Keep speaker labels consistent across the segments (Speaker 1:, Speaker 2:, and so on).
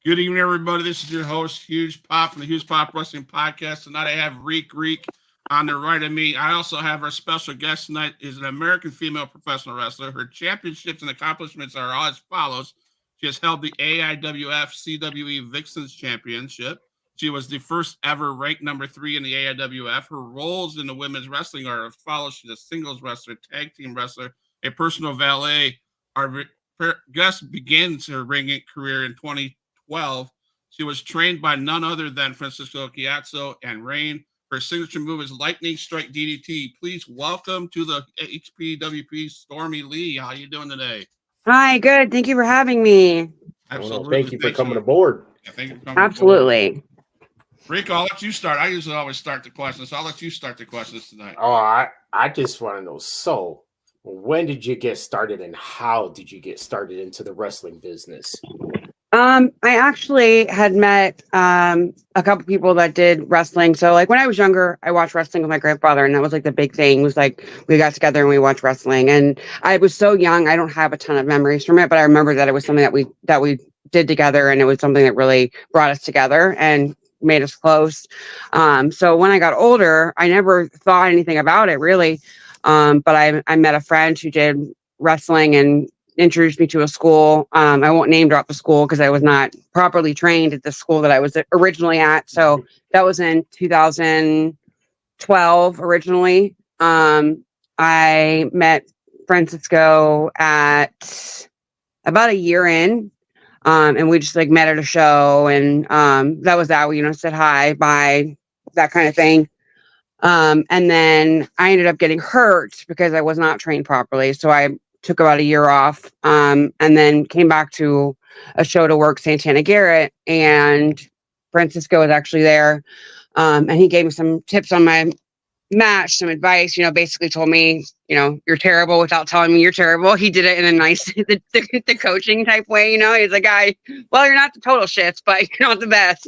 Speaker 1: Good evening, everybody. This is your host, Huge Pop from the Huge Pop Wrestling Podcast. Tonight I have Reek on the right of me. I also have our special guest tonight is an American female professional wrestler. Her championships and accomplishments are as follows. She has held the AIWF CWE Vixens Championship. She was the first ever ranked number 3 in the AIWF. Her roles in the women's wrestling are as follows. She's a singles wrestler, tag team wrestler, a personal valet. Our guest begins her ringing career in 2012. She was trained by none other than Francisco Chiazzo and Rain. Her signature move is Lightning Strike DDT. Please welcome to the HPWP Stormie Lee. How you doing today?
Speaker 2: Hi, good. Thank you for having me.
Speaker 1: Absolutely.
Speaker 3: Thank you for coming aboard.
Speaker 1: Yeah, thank you for coming
Speaker 2: Absolutely.
Speaker 1: aboard. Rico, I'll let you start. I usually always start the questions, so I'll let you start the questions tonight.
Speaker 3: Oh, I just want to know, so when did you get started and how did you get started into the wrestling business?
Speaker 2: I actually had met a couple people that did wrestling. So like when I was younger, I watched wrestling with my grandfather, and that was like the big thing. It was like we got together and we watched wrestling. And I was so young, I don't have a ton of memories from it, but I remember that it was something that we did together, and it was something that really brought us together and made us close. So when I got older, I never thought anything about it really. But I met a friend who did wrestling and introduced me to a school. I won't name drop the school because I was not properly trained at the school that I was originally at. So that was in 2012 originally. I met Francisco at about a year in. And we just like met at a show, and that was that. We, said hi, bye, that kind of thing. And then I ended up getting hurt because I was not trained properly. So I took about a year off, and then came back to a show to work Santana Garrett, and Francisco was actually there. And he gave me some tips on my match, some advice, basically told me, you're terrible without telling me you're terrible. He did it in a nice, the coaching type way, he's like, well, you're not the total shits, but you're not the best,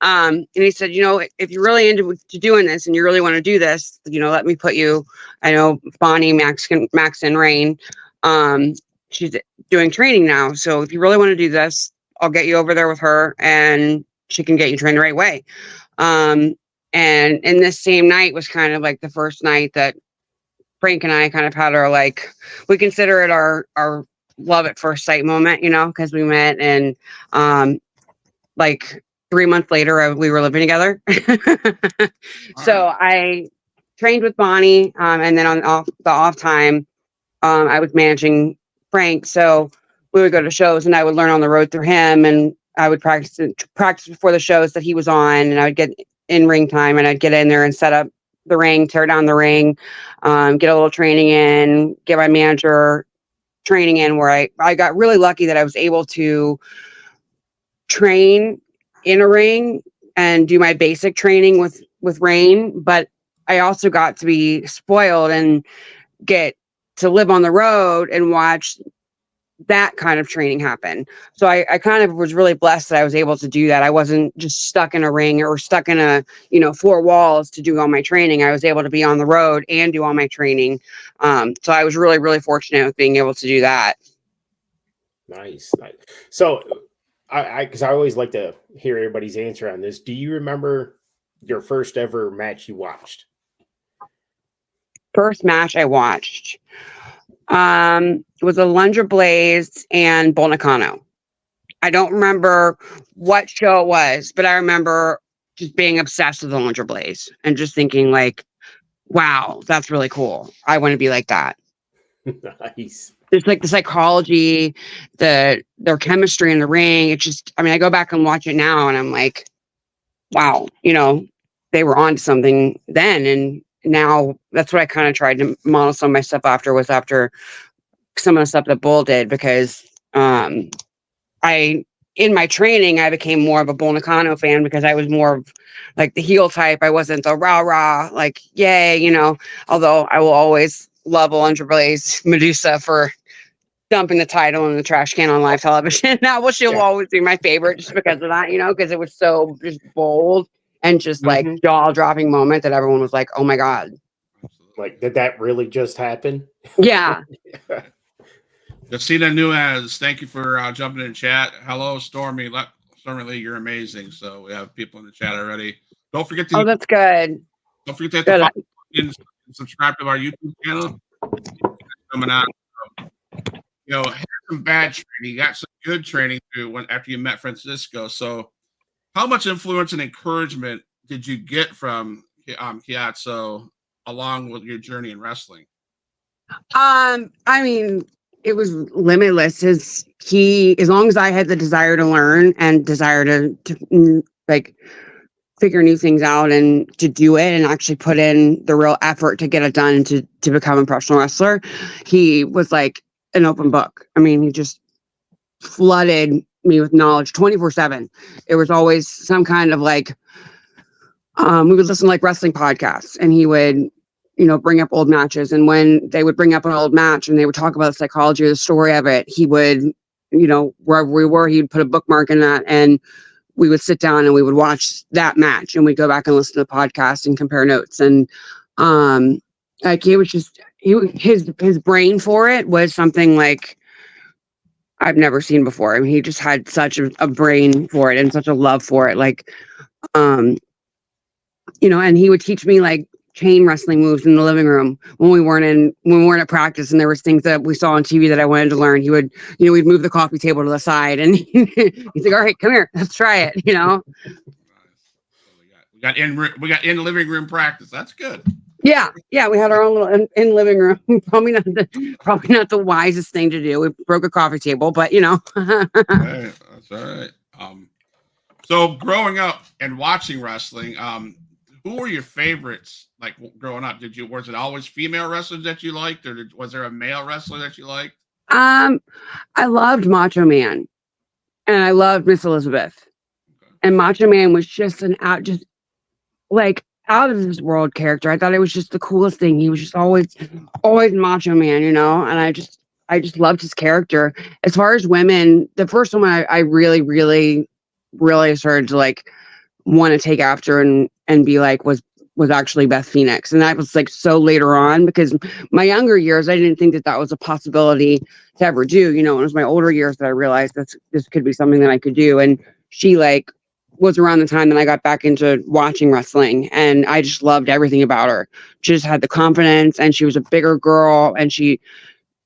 Speaker 2: and he said, if you're really into doing this and you really want to do this, let me put you, I know Bonnie, Max and Rain, she's doing training now. So if you really want to do this, I'll get you over there with her and she can get you trained the right way. And in this same night was kind of like the first night that Frank and I kind of had our, we consider it our love at first sight moment, because we met, and 3 months later we were living together. So I trained with Bonnie, and then on the off time, I was managing Frank. So we would go to shows and I would learn on the road through him, and I would practice before the shows that he was on, and I would get in ring time, and I'd get in there and set up the ring, tear down the ring, get a little training in, get my manager training in, where I got really lucky that I was able to train in a ring and do my basic training with Rain. But I also got to be spoiled and get to live on the road and watch that kind of training happen. So I kind of was really blessed that I was able to do that. I wasn't just stuck in a ring or stuck in a, 4 walls to do all my training. I was able to be on the road and do all my training. So I was really, really fortunate with being able to do that.
Speaker 3: Nice. So because I always like to hear everybody's answer on this. Do you remember your first ever match you watched?
Speaker 2: First match I watched was a Lunger Blaze and Bull Nakano. I don't remember what show it was, but I remember just being obsessed with the Lunger Blaze and just thinking wow, that's really cool. I want to be like that.
Speaker 3: Nice.
Speaker 2: It's like the psychology, their chemistry in the ring. It's just, I go back and watch it now and I'm like, wow, they were on to something then. And now that's what I kind of tried to model some of my stuff after some of the stuff that Bull did, because in my training I became more of a Bull Nakano fan because I was more of like the heel type. I wasn't the rah yay, although I will always love Lunger Blaze Medusa for dumping the title in the trash can on live television. Now she'll always be my favorite just because of that, because it was so just bold and just like jaw-dropping moment that everyone was like, oh my God.
Speaker 3: Like, did that really just happen?
Speaker 2: Yeah.
Speaker 1: Jacina Nuez, thank you for jumping in chat. Hello, Stormie. Stormie Lee, you're amazing. So we have people in the chat already. Don't forget to
Speaker 2: Oh, that's good.
Speaker 1: don't forget to hit the
Speaker 2: Good.
Speaker 1: follow and subscribe to our YouTube channel. Coming out, had some bad training, you got some good training through after you met Francisco. So, how much influence and encouragement did you get from Chiazzo along with your journey in wrestling?
Speaker 2: I mean, it was limitless. As long as I had the desire to learn and desire to like figure new things out and to do it and actually put in the real effort to get it done and to become a professional wrestler, he was like an open book. I mean, he just flooded me with knowledge 24/7. It was always some kind of like, we would listen to like wrestling podcasts, and he would, bring up old matches. And when they would bring up an old match and they would talk about the psychology or the story of it, he would, wherever we were, he'd put a bookmark in that, and we would sit down and we would watch that match, and we'd go back and listen to the podcast and compare notes. And like he was just his brain for it was something like I've never seen before. I mean, he just had such a brain for it and such a love for it. Like, and he would teach me like chain wrestling moves in the living room when we weren't at practice, and there was things that we saw on TV that I wanted to learn. He would, we'd move the coffee table to the side, and he's like, "All right, come here, let's try it."
Speaker 1: Nice. So we got in living room practice. That's good.
Speaker 2: Yeah, we had our own little in living room. Probably not the wisest thing to do. We broke a coffee table, but
Speaker 1: Hey, that's all right. So growing up and watching wrestling, who were your favorites? Like growing up, was it always female wrestlers that you liked, or was there a male wrestler that you liked?
Speaker 2: I loved Macho Man, and I loved Miss Elizabeth. Okay. And Macho Man was just out of this world character. I thought it was just the coolest thing. He was just always Macho Man, and I just loved his character. As far as women, the first one I really, really, really started to like want to take after and be like was actually Beth Phoenix. And that was like so later on, because my younger years, I didn't think that was a possibility to ever do. It was my older years that I realized that this could be something that I could do. And she like was around the time that I got back into watching wrestling, and I just loved everything about her. She just had the confidence, and she was a bigger girl, and she,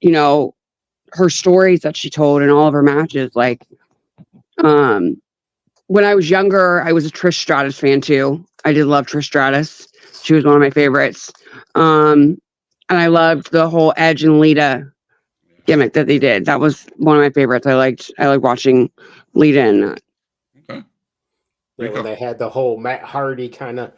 Speaker 2: her stories that she told in all of her matches, like, when I was younger, I was a Trish Stratus fan too. I did love Trish Stratus. She was one of my favorites. And I loved the whole Edge and Lita gimmick that they did. That was one of my favorites. I liked watching Lita in that.
Speaker 1: Okay.
Speaker 3: When they had the whole Matt Hardy kind of,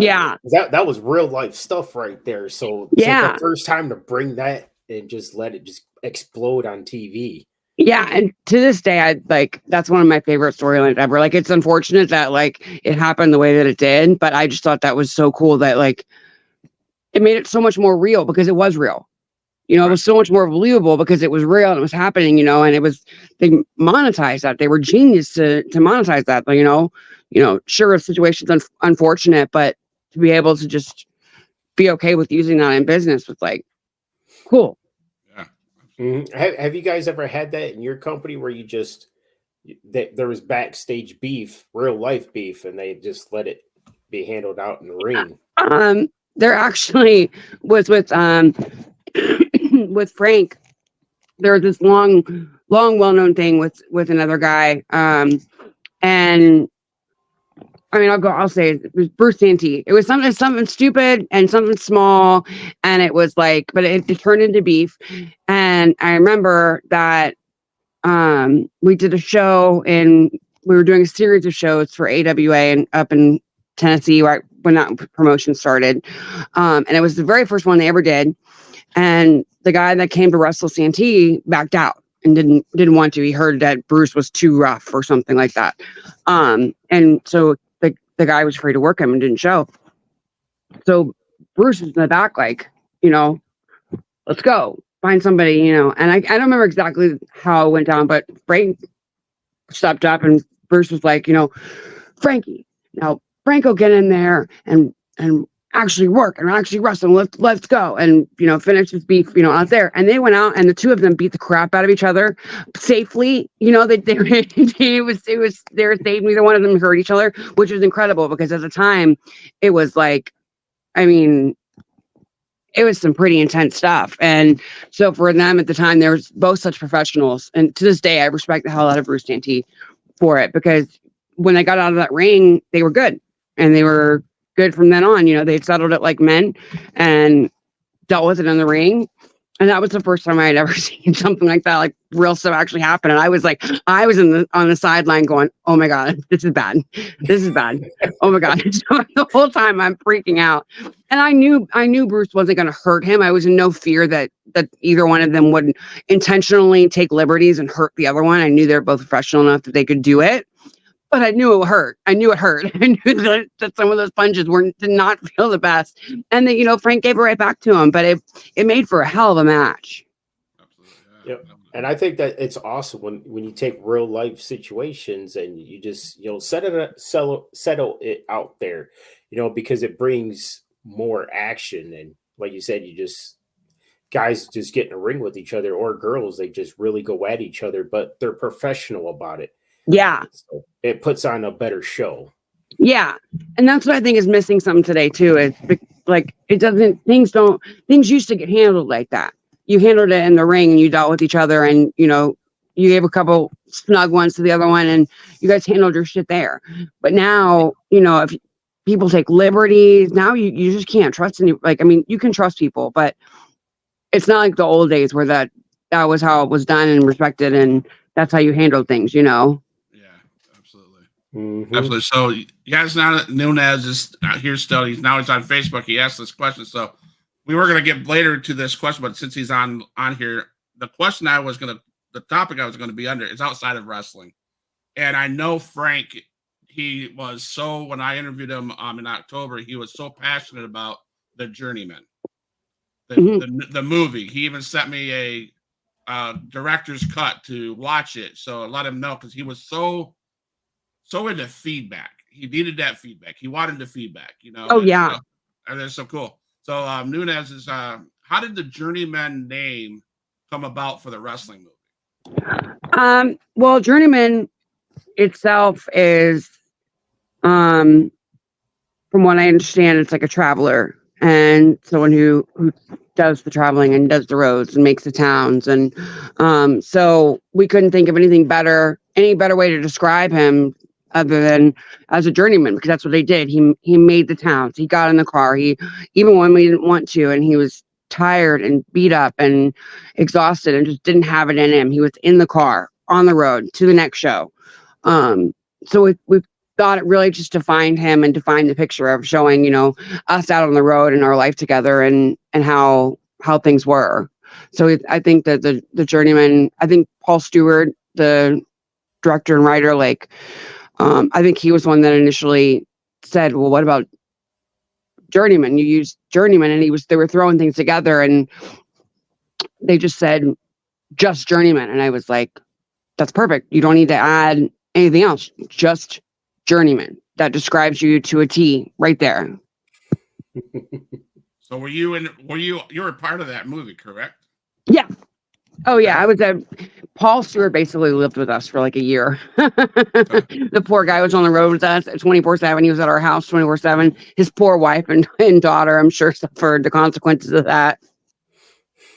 Speaker 3: that was real life stuff right there. So it's like the first time to bring that and just let it just explode on TV.
Speaker 2: Yeah, and to this day, that's one of my favorite storylines ever. Like, it's unfortunate that like it happened the way that it did, but I just thought that was so cool that like it made it so much more real, because it was real. It was so much more believable because it was real and it was happening. And they monetized that. They were genius to monetize that. But sure, the situation's unfortunate, but to be able to just be okay with using that in business was like cool.
Speaker 3: Mm-hmm. Have you guys ever had that in your company where there was backstage beef, real life beef, and they just let it be handled out in the ring?
Speaker 2: There actually was with with Frank. There was this long well-known thing with another guy. And I mean, I'll say it was Bruce Santee. It was something stupid and something small, and it was like, but it turned into beef. And I remember that we did a show, and we were doing a series of shows for AWA and up in Tennessee, right when that promotion started. And it was the very first one they ever did. And the guy that came to wrestle Santee backed out and didn't want to. He heard that Bruce was too rough or something like that. And so the guy was free to work him and didn't show. So Bruce was in the back, like, let's go find somebody, and I don't remember exactly how it went down, but Frank stepped up and Bruce was like, Frankie, now Frank will get in there and actually work and actually wrestle. Let's go and finish this beef out there. And they went out and the two of them beat the crap out of each other safely. They were safe. Neither one of them hurt each other, which was incredible because at the time it was like, I mean, it was some pretty intense stuff. And so for them at the time, they were both such professionals. And to this day, I respect the hell out of Bruce Santee for it, because when they got out of that ring, they were good, and they were good from then on. They'd settled it like men and dealt with it in the ring. And that was the first time I had ever seen something like that, like real stuff actually happen. And I was on the sideline going, "Oh my God, this is bad. This is bad. Oh my God." So the whole time I'm freaking out. And I knew Bruce wasn't going to hurt him. I was in no fear that either one of them would intentionally take liberties and hurt the other one. I knew they're both professional enough that they could do it. But I knew it hurt. I knew it hurt. I knew that some of those punches did not feel the best. And that, Frank gave it right back to him. But it made for a hell of a match.
Speaker 1: Absolutely. Yeah.
Speaker 3: Yep. And I think that it's awesome when you take real life situations and you just, settle it out there, because it brings more action. And like you said, guys just get in a ring with each other, or girls, they just really go at each other, but they're professional about it.
Speaker 2: Yeah.
Speaker 3: So it puts on a better show.
Speaker 2: Yeah. And that's what I think is missing something today too. Is like, things used to get handled like that. You handled it in the ring and you dealt with each other, and, you gave a couple snug ones to the other one and you guys handled your shit there. But now, if people take liberties, now you just can't trust any, you can trust people, but it's not like the old days where that was how it was done and respected, and that's how you handled things,
Speaker 1: Mm-hmm. Absolutely. So you guys now Nunez is here still. He's on Facebook. He asked this question. So we were going to get later to this question, but since he's on here, the topic I was going to be under is outside of wrestling. And I know Frank, he was when I interviewed him in October, he was so passionate about the Journeyman, the movie. He even sent me a director's cut to watch it. So I let him know, because he was so into feedback. He needed that feedback. He wanted the feedback,
Speaker 2: Oh, yeah.
Speaker 1: And that's so cool. So Nunez is, how did the Journeyman name come about for the wrestling movie?
Speaker 2: Well, Journeyman itself is, from what I understand, it's like a traveler and someone who does the traveling and does the roads and makes the towns. And so we couldn't think of any better way to describe him other than as a journeyman, because that's what they did. He made the towns. He got in the car. Even when we didn't want to, and he was tired and beat up and exhausted and just didn't have it in him, he was in the car on the road to the next show. So we thought it really just defined him and defined the picture of showing, us out on the road and our life together and how things were. So I think that the Journeyman, I think Paul Stewart, the director and writer, I think he was one that initially said, "Well, what about Journeyman? You used Journeyman," and they were throwing things together, and they just said, "Just Journeyman," and I was like, "That's perfect. You don't need to add anything else. Just Journeyman. That describes you to a T right there."
Speaker 1: So you were part of that movie, correct?
Speaker 2: Yeah. Oh yeah, I was Paul Stewart basically lived with us for like a year. The poor guy was on the road with us 24/7. He was at our house 24/7. His poor wife and daughter, I'm sure, suffered the consequences of that.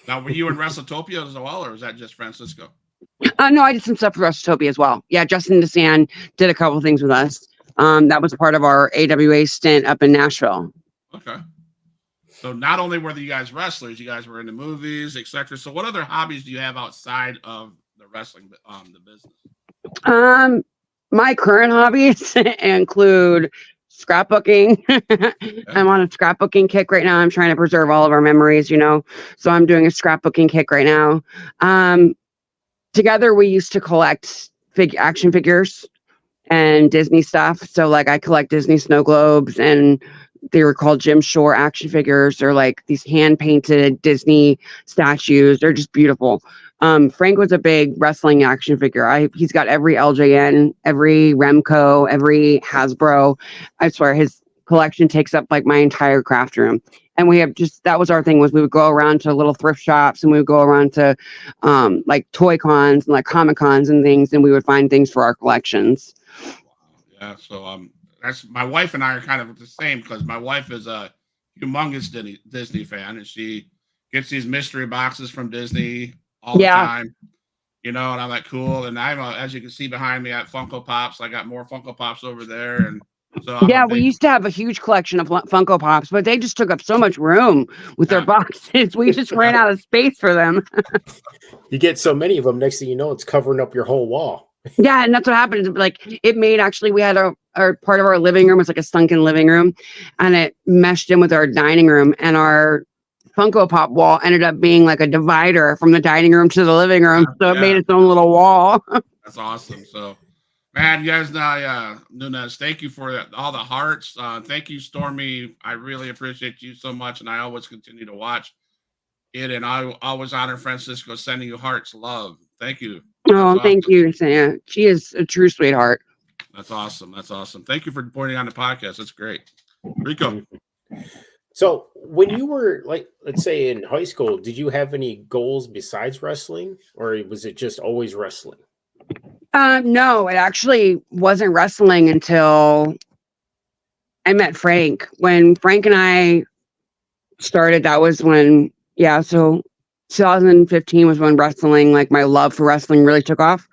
Speaker 1: Now, were you in WrestleTopia as well, or was that just Francisco?
Speaker 2: No, I did some stuff for WrestleTopia as well. Yeah, Justin DeSan did a couple things with us. That was part of our AWA stint up in Nashville.
Speaker 1: Okay. So not only were you guys wrestlers, you guys were in the movies, etc. So what other hobbies do you have outside of the wrestling, the business?
Speaker 2: My current hobbies include scrapbooking. I'm on a scrapbooking kick right now. I'm trying to preserve all of our memories, so I'm doing a scrapbooking kick right now. Together we used to collect action figures and Disney stuff. So I collect Disney snow globes, and they were called Jim Shore action figures. They're like these hand painted Disney statues. They're just beautiful. Frank was a big wrestling action figure. He's got every LJN, every Remco, every Hasbro. I swear his collection takes up like my entire craft room. And we have that was our thing, was we would go around to little thrift shops, and we would go around to like toy cons and like comic cons and things, and we would find things for our collections.
Speaker 1: Yeah, so that's my wife and I are kind of the same, because my wife is a humongous Disney fan, and she gets these mystery boxes from Disney all the time. You know, and I'm like, cool. And I'm, as you can see behind me, I got Funko Pops. I got more Funko Pops over there. And so
Speaker 2: we used to have a huge collection of Funko Pops, but they just took up so much room with their boxes. We just ran out of space for them.
Speaker 3: You get so many of them, next thing you know, it's covering up your whole wall.
Speaker 2: Yeah, and that's what happened. Like, it made, actually, we had our part of our living room was like a sunken living room, and it meshed in with our dining room, and our Funko Pop wall ended up being like a divider from the dining room to the living room. So it made its own little wall.
Speaker 1: That's awesome. So, man, you guys, Nunez, thank you for all the hearts. Thank you, Stormie. I really appreciate you so much, and I always continue to watch it. And I always honor Francisco sending you hearts, love. Thank you.
Speaker 2: Oh, thank you, Sam. She is a true sweetheart.
Speaker 1: That's awesome. That's awesome. Thank you for pointing on the podcast. That's great. Rico.
Speaker 3: So when you were, like, let's say in high school, did you have any goals besides wrestling, or was it just always wrestling?
Speaker 2: No, it actually wasn't wrestling until I met Frank. When Frank and I started, that was when, so 2015 was when wrestling, like my love for wrestling, really took off.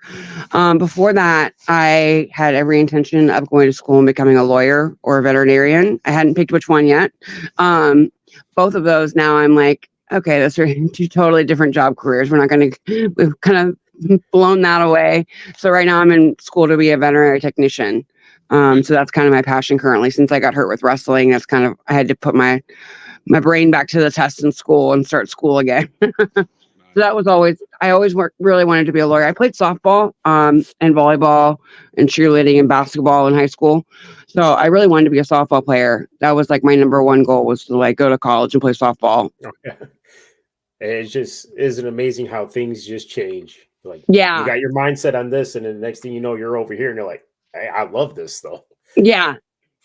Speaker 2: Before that, I had every intention of going to school and becoming a lawyer or a veterinarian. I hadn't picked which one yet. Both of those, now I'm like, okay, those are two totally different job careers. We've kind of blown that away. So right now I'm in school to be a veterinary technician. So that's kind of my passion currently. Since I got hurt with wrestling, that's kind of, I had to put my brain back to the test in school and start school again. So that was I always really wanted to be a lawyer. I played softball, and volleyball and cheerleading and basketball in high school. So I really wanted to be a softball player. That was like my number one goal, was to like go to college and play softball.
Speaker 3: It just isn't amazing how things just change. Like,
Speaker 2: you
Speaker 3: got your mindset on this, and then the next thing you know, you're over here and you're like, hey, I love this though.
Speaker 2: Yeah.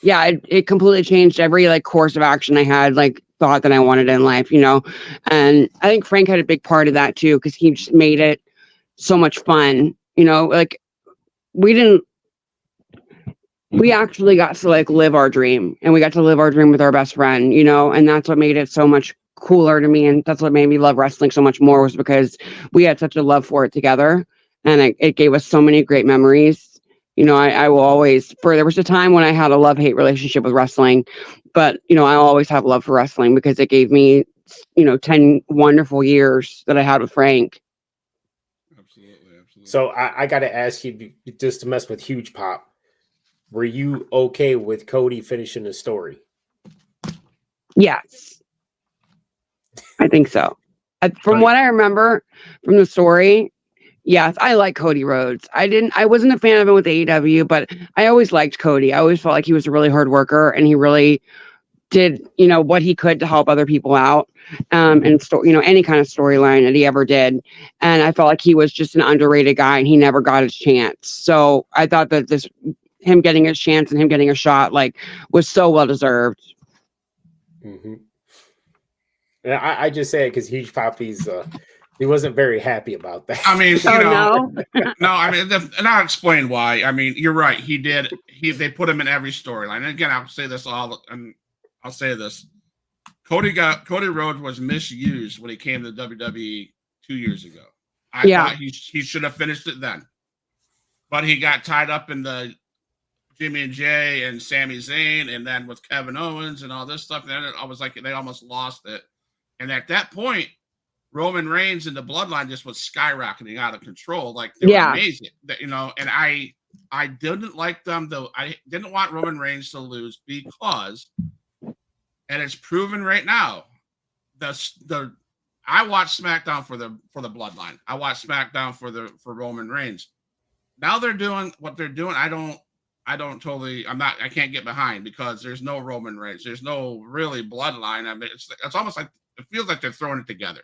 Speaker 2: It completely changed every like course of action I had, like thought that I wanted in life, you know. And I think Frank had a big part of that too, because he just made it so much fun, you know. Like, we actually got to like live our dream, and we got to live our dream with our best friend, you know. And that's what made it so much cooler to me, and that's what made me love wrestling so much more, was because we had such a love for it together, and it gave us so many great memories. You know, I will always, there was a time when I had a love-hate relationship with wrestling, but, you know, I always have love for wrestling because it gave me, you know, 10 wonderful years that I had with Frank.
Speaker 1: Absolutely.
Speaker 3: So I got to ask you, just to mess with Huge Pop, were you okay with Cody finishing the story?
Speaker 2: Yes. I think so. From what I remember from the story, yes, I like Cody Rhodes. I wasn't a fan of him with AEW, but I always liked Cody. I always felt like he was a really hard worker, and he really did, you know, what he could to help other people out, and you know, any kind of storyline that he ever did. And I felt like he was just an underrated guy, and he never got his chance. So I thought that him getting his chance and him getting a shot, like, was so well deserved.
Speaker 3: Mm-hmm. And I just say it because Huge Pop, he wasn't very happy about that.
Speaker 1: I mean, no, I mean, and I'll explain why. I mean, you're right. They put him in every storyline. And again, I'll say this Cody Rhodes was misused when he came to WWE 2 years ago. I thought he should have finished it then, but he got tied up in the Jimmy and Jay and Sami Zayn, and then with Kevin Owens and all this stuff. And then I was like, they almost lost it. And at that point, Roman Reigns and the Bloodline just was skyrocketing out of control. Like, they were amazing, you know. And I didn't like them, though. I didn't want Roman Reigns to lose because, and it's proven right now, I watched SmackDown for the Bloodline. I watched SmackDown for Roman Reigns. Now they're doing what they're doing. I can't get behind, because there's no Roman Reigns. There's no really Bloodline. I mean, it's almost like, it feels like they're throwing it together.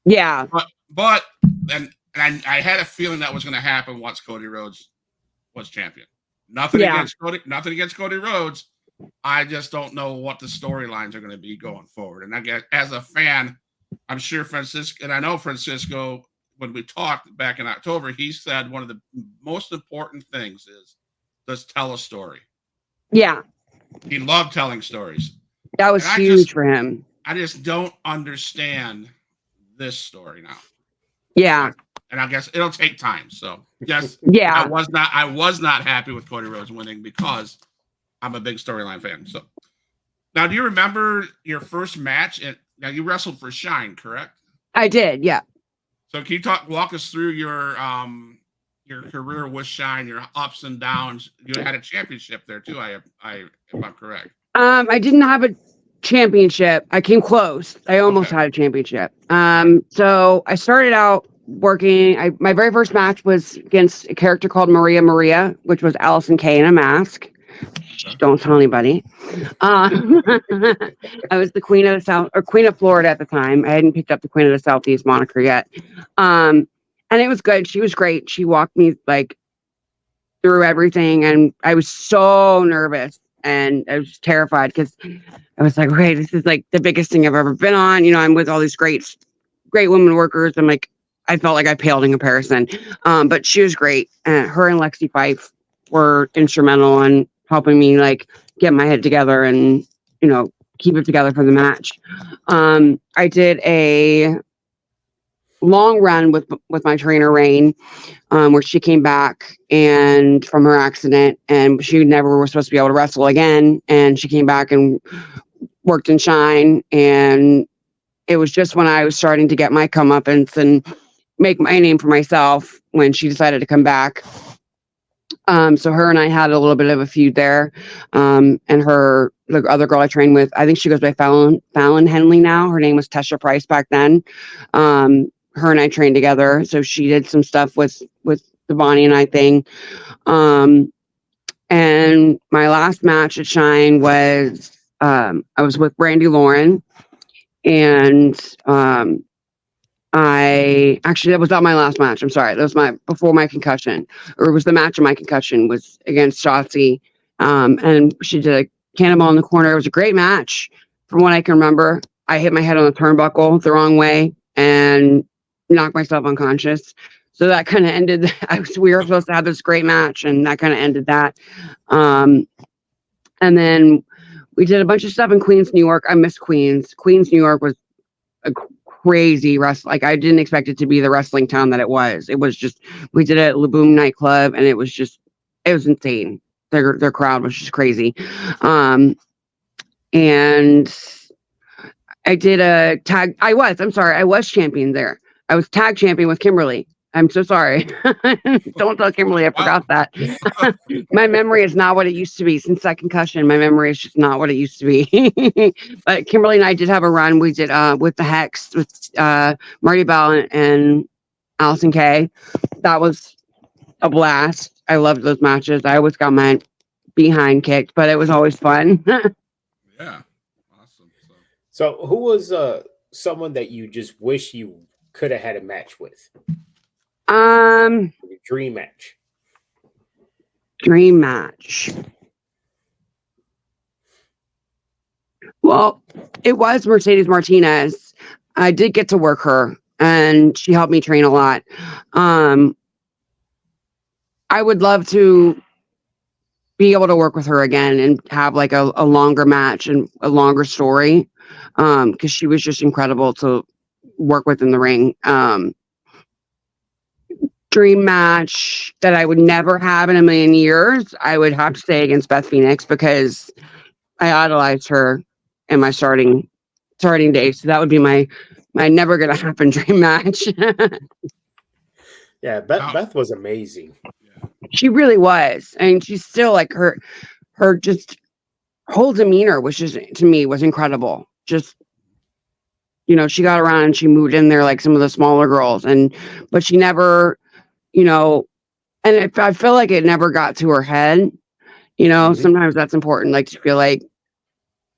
Speaker 2: Yeah.
Speaker 1: But I had a feeling that was going to happen once Cody Rhodes was champion. Nothing against Cody Rhodes, I just don't know what the storylines are going to be going forward. And I guess as a fan, I'm sure Francisco, and I know Francisco, when we talked back in October, he said one of the most important things is just tell a story.
Speaker 2: Yeah.
Speaker 1: He loved telling stories.
Speaker 2: That was huge for him.
Speaker 1: I just don't understand this story now.
Speaker 2: Yeah.
Speaker 1: And I guess it'll take time. So yes,
Speaker 2: yeah,
Speaker 1: I was not happy with Cody Rhodes winning because I'm a big storyline fan. So now, do you remember your first match? Now you wrestled for Shine, correct?
Speaker 2: I did. Yeah.
Speaker 1: So can you walk us through your career with Shine, your ups and downs? You had a championship there too. If I'm correct.
Speaker 2: I didn't have a championship. I came close. I almost had a championship. So I started out working. My very first match was against a character called Maria, which was Allison Kay in a mask. Don't tell anybody. I was the Queen of the South, or Queen of Florida at the time. I hadn't picked up the Queen of the Southeast moniker yet. And it was good. She was great. She walked me like through everything, and I was so nervous and I was terrified because I was like, okay, this is like the biggest thing I've ever been on. You know, I'm with all these great women workers. I'm like, I felt like I paled in comparison. But she was great. Her and Lexi Fife were instrumental in helping me like get my head together and, you know, keep it together for the match. I did a long run with my trainer Rain, where she came back and from her accident, and she never was supposed to be able to wrestle again, and she came back and worked in Shine, and it was just when I was starting to get my comeuppance and make my name for myself when she decided to come back. So her and I had a little bit of a feud there. And the other girl I trained with, I think she goes by Fallon Henley now. Her name was Tesha Price back then. Her and I trained together. So she did some stuff with the Bonnie and I thing. And my last match at Shine was, I was with Brandy Lauren, and that was not my last match. I'm sorry. That was before my concussion, or it was the match of my concussion was against Shotzi. And she did a cannonball in the corner. It was a great match. From what I can remember, I hit my head on the turnbuckle the wrong way and knocked myself unconscious. So that kind of ended. We were supposed to have this great match, and that kind of ended that. And then we did a bunch of stuff in Queens, New York. I miss Queens. Queens, New York was a crazy wrestling. Like I didn't expect it to be the wrestling town that it was. It was just, we did it at Laboom nightclub, and it was insane. Their crowd was just crazy. And I did a tag. I was champion there. I was tag champion with Kimberly. I'm so sorry. Don't tell Kimberly I forgot that. My memory is not what it used to be. Since that concussion, my memory is just not what it used to be. But Kimberly and I did have a run. We did with the Hex, with Marty Bell and Allison Kay. That was a blast. I loved those matches. I always got my behind kicked, but it was always fun.
Speaker 1: Yeah. Awesome.
Speaker 3: So who was someone that you just wish you could have had a match with? Dream match.
Speaker 2: Well, it was Mercedes Martinez. I did get to work her, and she helped me train a lot. I would love to be able to work with her again and have like a longer match and a longer story, because she was just incredible to work with in the ring. Dream match that I would never have in a million years, I would have to say against Beth Phoenix, because I idolized her in my starting days. So that would be my never gonna happen dream match.
Speaker 3: Yeah, Beth was amazing.
Speaker 2: She really was. I mean, she's still like her just whole demeanor, which is to me was incredible. Just, you know, she got around and she moved in there like some of the smaller girls, but she never, you know, and I feel like it never got to her head. You know, sometimes that's important. Like to feel like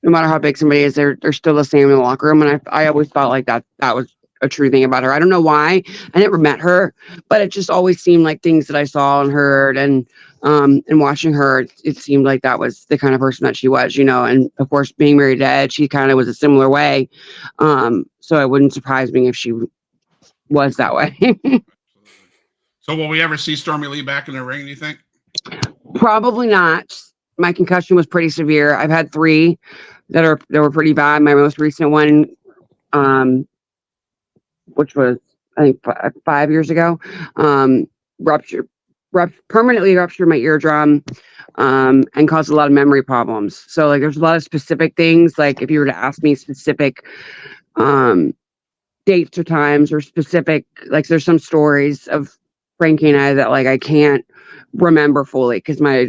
Speaker 2: no matter how big somebody is, they're still the same in the locker room. And I always felt like that was a true thing about her. I don't know why. I never met her, but it just always seemed like things that I saw and heard. And And watching her, it seemed like that was the kind of person that she was, and of course, being married to Ed, she kind of was a similar way. So it wouldn't surprise me if she was that way.
Speaker 1: So will we ever see Stormie Lee back in the ring, do you think?
Speaker 2: Probably not. My concussion was pretty severe. I've had 3 that were pretty bad. My most recent one, which was I think 5 years ago, permanently ruptured my eardrum, and caused a lot of memory problems. So like, there's a lot of specific things. Like if you were to ask me specific dates or times or specific, like there's some stories of Frankie and I that like I can't remember fully because my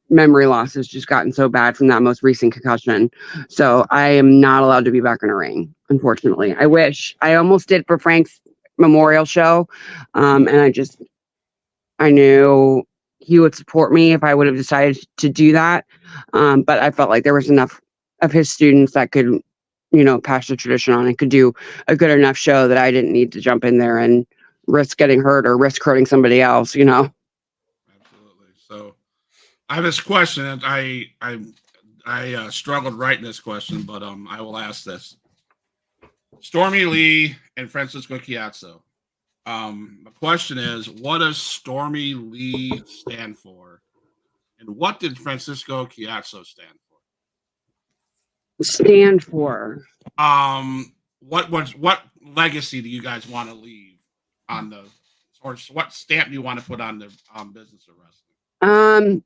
Speaker 2: memory loss has just gotten so bad from that most recent concussion. So I am not allowed to be back in a ring, unfortunately. I wish. I almost did for Frank's memorial show, and I knew he would support me if I would have decided to do that, but I felt like there was enough of his students that could pass the tradition on and could do a good enough show that I didn't need to jump in there and risk getting hurt or risk hurting somebody else,
Speaker 1: Absolutely. So I have this question, and I struggled writing this question, but I will ask this. Stormie Lee and Francisco Chiazzo. The question is, what does Stormie Lee stand for? And what did Francisco Chiazzo stand for? What legacy do you guys want to leave on the, or what stamp do you want to put on the business of wrestling?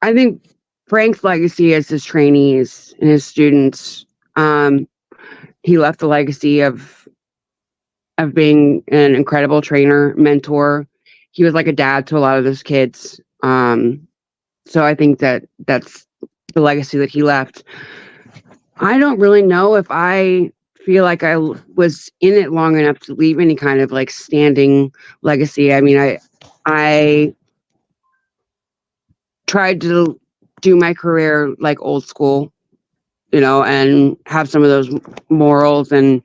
Speaker 2: I think Frank's legacy is his trainees and his students. He left the legacy of being an incredible trainer, mentor. He was like a dad to a lot of those kids. So I think that's the legacy that he left. I don't really know if I feel like I was in it long enough to leave any kind of like standing legacy. I mean, I tried to do my career like old school, and have some of those morals and,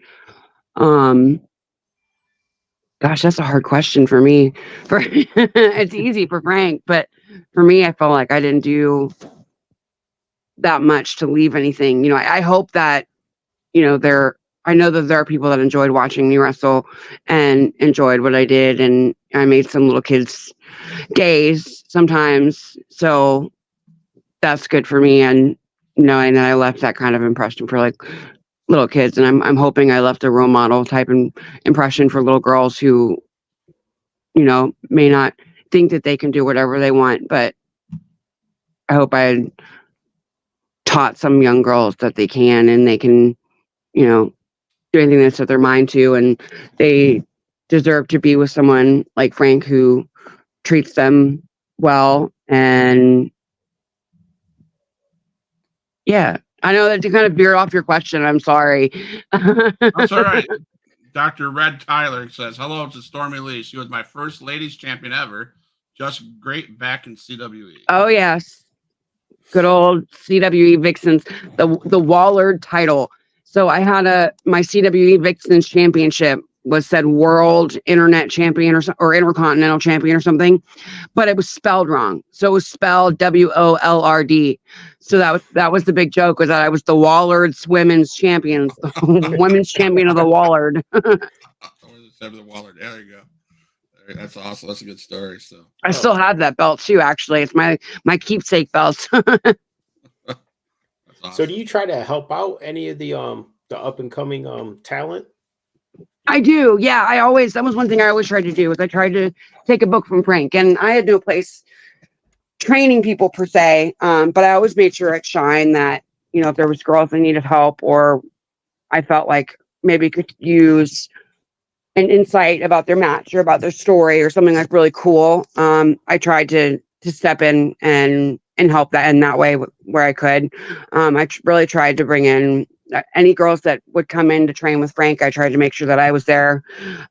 Speaker 2: gosh, that's a hard question for me. It's easy for Frank, but for me, I felt like I didn't do that much to leave anything. I hope that, I know that there are people that enjoyed watching me wrestle and enjoyed what I did, and I made some little kids' days sometimes. So that's good for me, and knowing that I left that kind of impression for like little kids, and I'm hoping I left a role model type impression for little girls who, may not think that they can do whatever they want, but I hope I taught some young girls that they can, and they can, do anything they set their mind to, and they deserve to be with someone like Frank who treats them well. And yeah, I know that you kind of veered off your question. I'm sorry.
Speaker 1: That's all right. Dr. Red Tyler says, hello to Stormie Lee. She was my first ladies champion ever. Just great back in CWE.
Speaker 2: Oh, yes. Good old CWE Vixens, the Wallard title. So I had my CWE Vixens championship was said world internet champion or intercontinental champion or something, but it was spelled wrong. So it was spelled WOLRD. So that was the big joke, was that I was the Wallards women's champion, women's champion of the Wallard.
Speaker 1: The Wallard. There you go. That's awesome. That's a good story. So
Speaker 2: I still have that belt too. Actually, it's my keepsake belt.
Speaker 1: Awesome.
Speaker 3: So do you try to help out any of the up and coming talent?
Speaker 2: I do. Yeah, that was one thing I always tried to do, was I tried to take a book from Frank, and I had no place training people per se. But I always made sure at Shine that, if there was girls that needed help, or I felt like maybe could use an insight about their match or about their story or something like really cool, I tried to step in and help that in that way where I could. I really tried to bring in any girls that would come in to train with Frank. I tried to make sure that I was there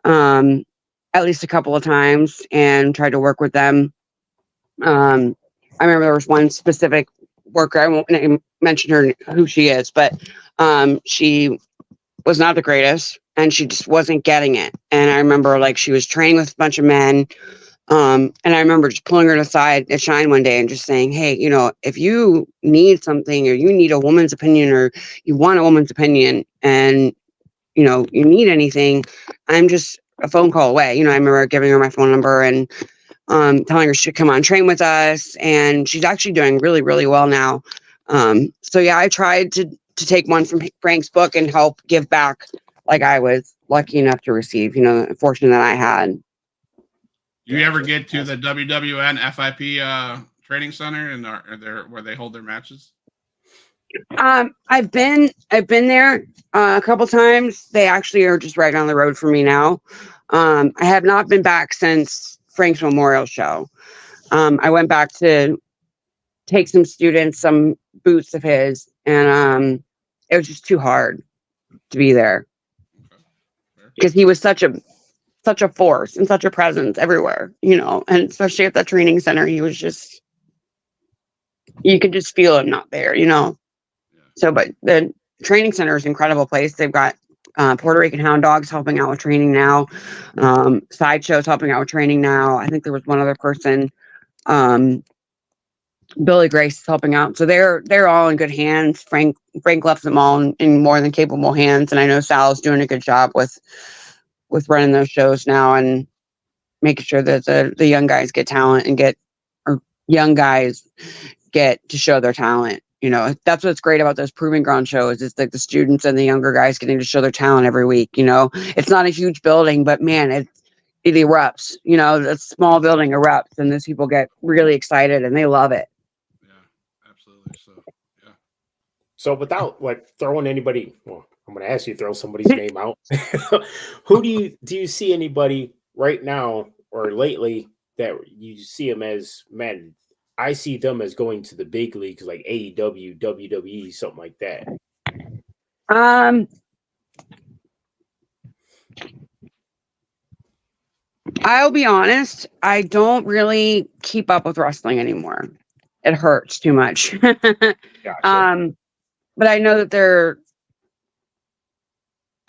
Speaker 2: at least a couple of times and tried to work with them. I remember there was one specific worker, I won't mention her, who she is, but she was not the greatest, and she just wasn't getting it. And I remember like she was training with a bunch of men, And I remember just pulling her aside at Shine one day and just saying, hey, if you need something or you need a woman's opinion or you want a woman's opinion and, you need anything, I'm just a phone call away. I remember giving her my phone number and telling her she should come on train with us. And she's actually doing really, really well now. So yeah, I tried to take one from Frank's book and help give back like I was lucky enough to receive, the fortune that I had.
Speaker 1: You ever get to the WWN FIP training center and where they hold their matches?
Speaker 2: I've been there a couple times. They actually are just right down the road from me now. I have not been back since Frank's memorial show. I went back to take some students, some boots of his, and it was just too hard to be there because he was such a force and such a presence everywhere, and especially at that training center, he was just, you could just feel him not there, So, but the training center is an incredible place. They've got Puerto Rican hound dogs helping out with training now. Sideshows helping out with training now. I think there was one other person, Billy Grace is helping out. So they're all in good hands. Frank left them all in more than capable hands. And I know Sal's doing a good job with running those shows now and making sure that the young guys get talent and young guys get to show their talent. That's what's great about those proving ground shows is like the students and the younger guys getting to show their talent every week. It's not a huge building, but man, it erupts. The small building erupts and those people get really excited and they love it.
Speaker 1: Yeah, absolutely. So, yeah.
Speaker 3: So without throwing anybody, well, I'm going to ask you to throw somebody's name out. Who do you see anybody right now or lately that you see them as, man, I see them as going to the big leagues like AEW, WWE, something like that?
Speaker 2: I'll be honest, I don't really keep up with wrestling anymore. It hurts too much.
Speaker 3: Gotcha.
Speaker 2: But I know that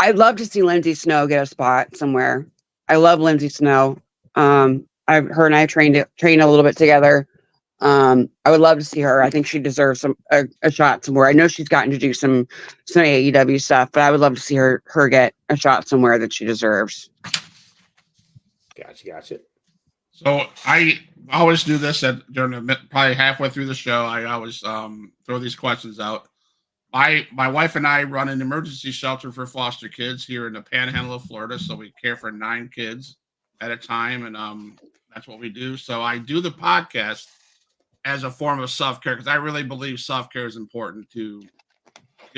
Speaker 2: I'd love to see Lindsay Snow get a spot somewhere. I love Lindsay Snow. Her and I trained a little bit together. I would love to see her. I think she deserves a shot somewhere. I know she's gotten to do some AEW stuff, but I would love to see her get a shot somewhere that she deserves.
Speaker 3: Gotcha.
Speaker 1: So I always do this probably halfway through the show. I always throw these questions out. My wife and I run an emergency shelter for foster kids here in the Panhandle of Florida. So we care for 9 kids at a time, and that's what we do. So I do the podcast as a form of self-care because I really believe self-care is important to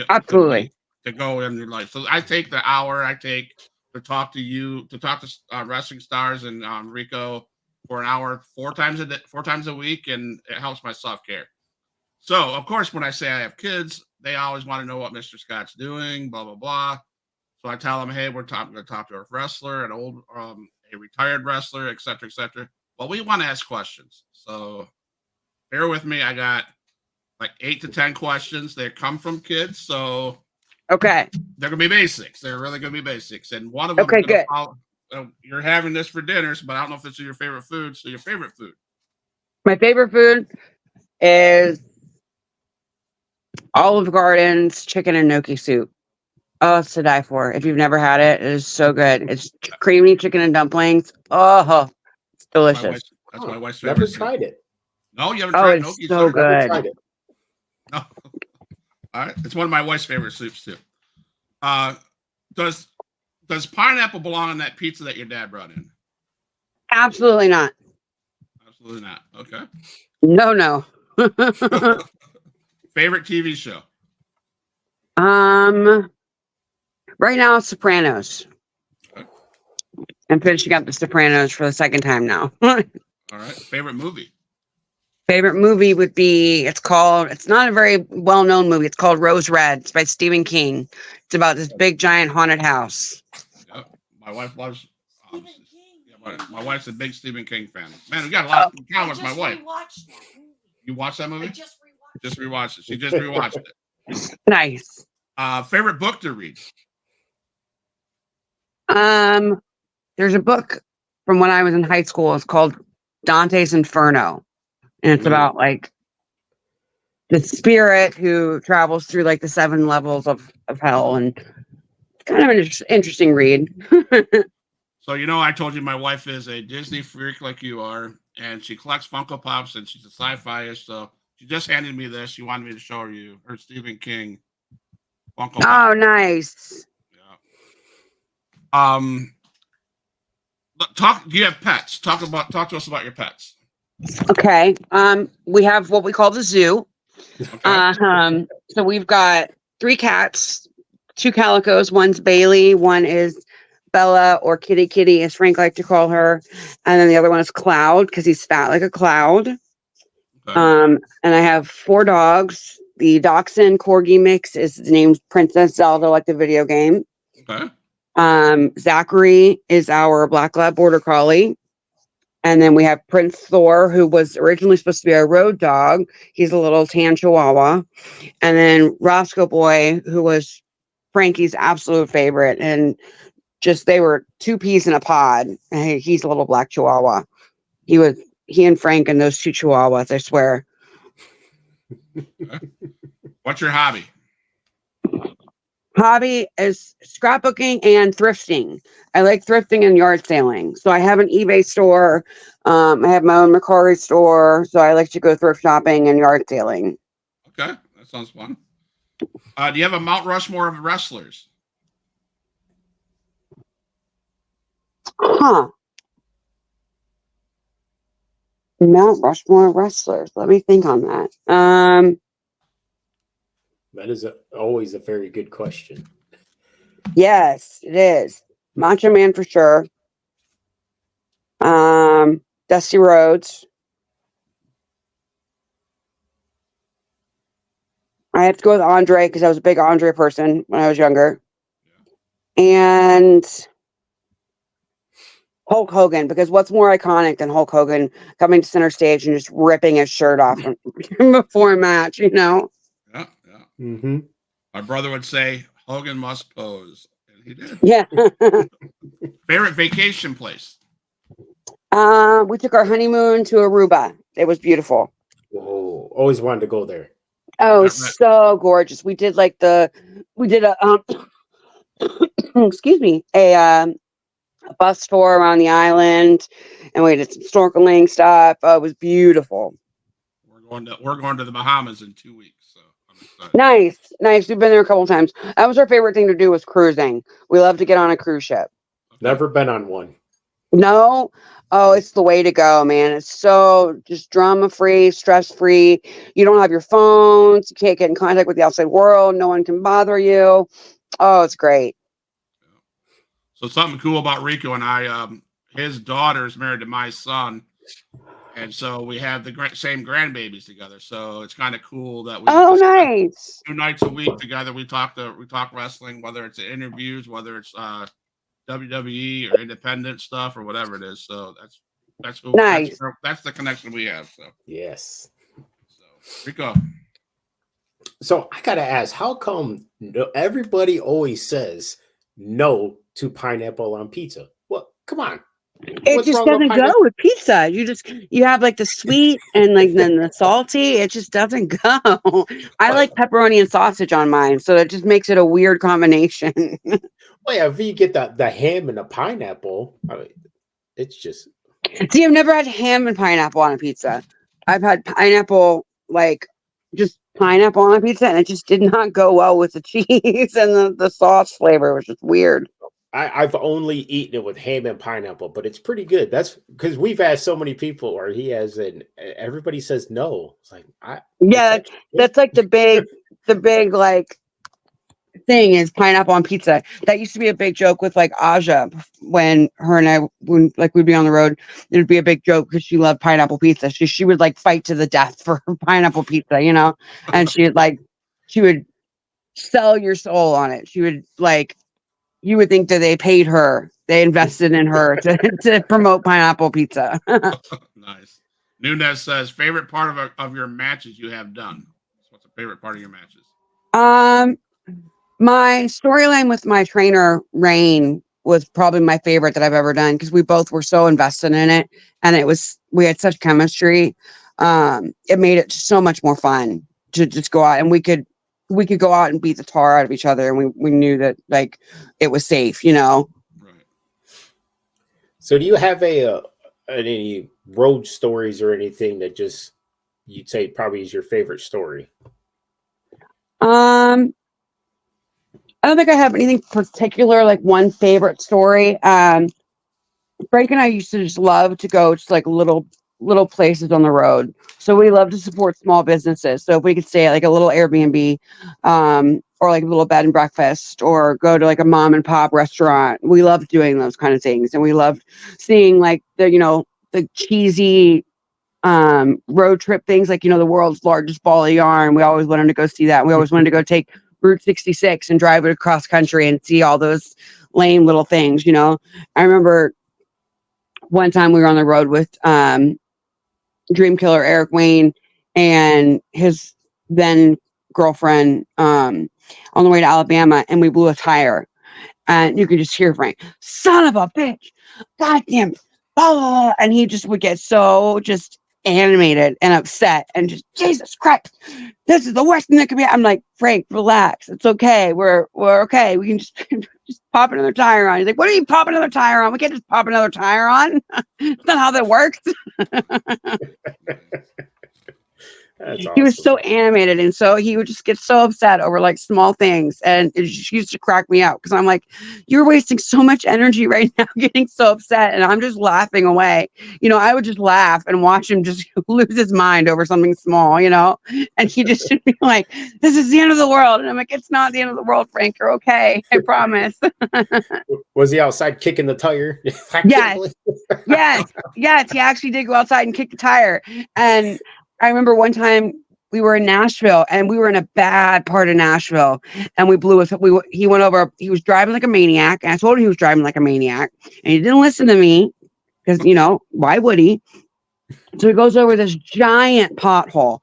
Speaker 2: absolutely
Speaker 1: to go in your life. So I take the hour I take to talk to wrestling stars and Rico for an hour 4 times a week, and it helps my self-care. So of course, when I say I have kids, they always want to know what Mr. Scott's doing, blah blah blah. So I tell them, hey, we're going to talk to a wrestler, an old a retired wrestler, etc., etc. Well, we want to ask questions, so bear with me. I got like 8 to 10 questions. They come from kids, so
Speaker 2: okay.
Speaker 1: They're gonna be basics. They're really gonna be basics, and one of them.
Speaker 2: Okay, good.
Speaker 1: You're having this for dinners, but I don't know if this is your favorite food. So your favorite food?
Speaker 2: My favorite food is Olive Garden's chicken and gnocchi soup. Oh, it's to die for. If you've never had it, it is so good. It's creamy chicken and dumplings. Oh, it's delicious.
Speaker 1: That's my wife's favorite.
Speaker 3: Never tried it.
Speaker 1: No, you haven't tried
Speaker 2: it's
Speaker 1: gnocchi
Speaker 2: so
Speaker 1: soup?
Speaker 2: good.
Speaker 3: Never tried it.
Speaker 1: No. All right, it's one of my wife's favorite soups too. Does pineapple belong on that pizza that your dad brought in?
Speaker 2: Absolutely not.
Speaker 1: Absolutely not. Okay.
Speaker 2: No.
Speaker 1: Favorite TV show?
Speaker 2: Right now it's Sopranos.
Speaker 1: Okay.
Speaker 2: I'm finishing up the Sopranos for the second time now.
Speaker 1: All right. Favorite movie?
Speaker 2: Favorite movie would be, it's not a very well-known movie. It's called Rose Red. It's by Stephen King. It's about this big, giant haunted house.
Speaker 1: Yep. My wife loves Stephen King. Yeah, my wife's a big Stephen King fan. Man, we got a lot in common with my wife. You watched that movie?
Speaker 4: I just rewatched it.
Speaker 1: She just rewatched it.
Speaker 2: Nice.
Speaker 1: Favorite book to read?
Speaker 2: There's a book from when I was in high school. It's called Dante's Inferno, and it's about like the spirit who travels through like the 7 levels of hell, and kind of an interesting read.
Speaker 1: So, you know, I told you my wife is a Disney freak like you are, and she collects Funko Pops, and she's a sci-fi-ish. So she just handed me this. She wanted me to show her Stephen King Funko Pop.
Speaker 2: Oh, nice.
Speaker 1: Yeah. Do you have pets? Talk to us about your pets.
Speaker 2: Okay. We have what we call the zoo.
Speaker 1: Okay.
Speaker 2: So we've got 3 cats, 2 calicos. One's Bailey, one is Bella, or Kitty Kitty, as Frank liked to call her, and then the other one is Cloud because he's fat like a cloud.
Speaker 1: Okay.
Speaker 2: And I have 4 dogs. The Dachshund Corgi mix is named Princess Zelda, like the video game.
Speaker 1: Okay.
Speaker 2: Zachary is our Black Lab Border Collie. And then we have Prince Thor, who was originally supposed to be a road dog. He's a little tan chihuahua. And then Roscoe Boy, who was Frankie's absolute favorite. And just, they were 2 peas in a pod. And he's a little black chihuahua. He and Frank and those 2 chihuahuas, I swear.
Speaker 1: Okay. What's your hobby?
Speaker 2: Hobby is scrapbooking and thrifting. I like thrifting and yard sailing. So I have an eBay store. I have my own Macquarie store. So I like to go thrift shopping and yard sailing.
Speaker 1: Okay, that sounds fun. Do you have a Mount Rushmore of wrestlers?
Speaker 2: Huh. Mount Rushmore wrestlers. Let me think on that.
Speaker 3: That is always a very good question.
Speaker 2: Yes, it is. Macho Man for sure. Dusty Rhodes. I have to go with Andre because I was a big Andre person when I was younger. And Hulk Hogan, because what's more iconic than Hulk Hogan coming to center stage and just ripping his shirt off before a match, you know?
Speaker 1: Yeah.
Speaker 3: Mm-hmm.
Speaker 1: My brother would say, Hogan must pose. And he did.
Speaker 2: Yeah.
Speaker 1: Favorite vacation place?
Speaker 2: We took our honeymoon to Aruba. It was beautiful.
Speaker 3: Whoa, always wanted to go there.
Speaker 2: Oh, so gorgeous. We did a excuse me, a bus tour around the island, and we did some snorkeling stuff. Oh, it was beautiful.
Speaker 1: We're going to the Bahamas in 2 weeks. So I'm
Speaker 2: excited. Nice. We've been there a couple times. That was our favorite thing to do, was cruising. We love to get on a cruise ship.
Speaker 1: Okay.
Speaker 3: Never been on one.
Speaker 2: No. Oh, it's the way to go, man. It's so just drama-free, stress-free. You don't have your phones. You can't get in contact with the outside world. No one can bother you. Oh, it's great.
Speaker 1: So something cool about Rico and I, his daughter is married to my son. And so we have the same grandbabies together. So it's kind of cool that we
Speaker 2: nice.
Speaker 1: 2 nights a week together. We talk wrestling, whether it's interviews, whether it's WWE or independent stuff or whatever it is. So that's cool.
Speaker 2: Nice.
Speaker 1: That's the connection we have. So
Speaker 3: yes.
Speaker 1: So Rico.
Speaker 3: So I gotta ask, how come everybody always says no to pineapple on pizza? Well, come on.
Speaker 2: It just doesn't go with pizza. You have like the sweet and like then the salty. It just doesn't go. I like pepperoni and sausage on mine, so it just makes it a weird combination.
Speaker 3: Well, yeah, if you get the ham and the pineapple, I mean, it's just.
Speaker 2: See, I've never had ham and pineapple on a pizza. I've had pineapple, like just pineapple on a pizza, and it just did not go well with the cheese and the sauce flavor. It was just weird.
Speaker 3: I've only eaten it with ham and pineapple, but it's pretty good. That's because we've asked so many people, or he has, and everybody says no. It's like,
Speaker 2: that's like the big like thing is pineapple on pizza. That used to be a big joke with like Aja when her and I we'd be on the road. It would be a big joke because she loved pineapple pizza. She would like fight to the death for pineapple pizza, you know, and she would sell your soul on it. She would like. You would think that they paid her. They invested in her to promote pineapple pizza.
Speaker 1: Nice. Nunez says, favorite part of your matches you have done. What's the favorite part of your matches?
Speaker 2: My storyline with my trainer, Rain, was probably my favorite that I've ever done because we both were so invested in it, and we had such chemistry. It made it so much more fun to just go out, and we could go out and beat the tar out of each other, and we knew that like it was safe,
Speaker 1: Right.
Speaker 3: So do you have any road stories or anything that just you'd say probably is your favorite story?
Speaker 2: I don't think I have anything particular, like one favorite story. Frank and I used to just love to go to like little places on the road. So we love to support small businesses. So if we could stay at like a little Airbnb, or like a little bed and breakfast, or go to like a mom and pop restaurant, we love doing those kind of things. And we loved seeing like the cheesy road trip things, like the world's largest ball of yarn. We always wanted to go see that. We always wanted to go take Route 66 and drive it across country and see all those lame little things. I remember one time we were on the road with dream killer Eric Wayne and his then girlfriend on the way to Alabama, and we blew a tire, and you could just hear Frank, son of a bitch, goddamn, blah, blah, blah. And he just would get so just animated and upset and just, Jesus Christ, this is the worst thing that could be. I'm like, Frank, relax, it's okay, we're okay, we can just pop another tire on. He's like, what are you popping another tire on? We can't just pop another tire on. That's not how that works.
Speaker 3: That's awesome.
Speaker 2: He was so animated, and so he would just get so upset over like small things, and it just used to crack me up because I'm like, you're wasting so much energy right now getting so upset, and I'm just laughing away. I would just laugh and watch him just lose his mind over something small, and he just should be like, this is the end of the world, and I'm like, it's not the end of the world, Frank, you're okay, I promise.
Speaker 3: Was he outside kicking the tire?
Speaker 2: Yes, he actually did go outside and kick the tire. And I remember one time we were in Nashville, and we were in a bad part of Nashville, and he went over, he was driving like a maniac, and I told him he was driving like a maniac, and he didn't listen to me because, why would he? So he goes over this giant pothole,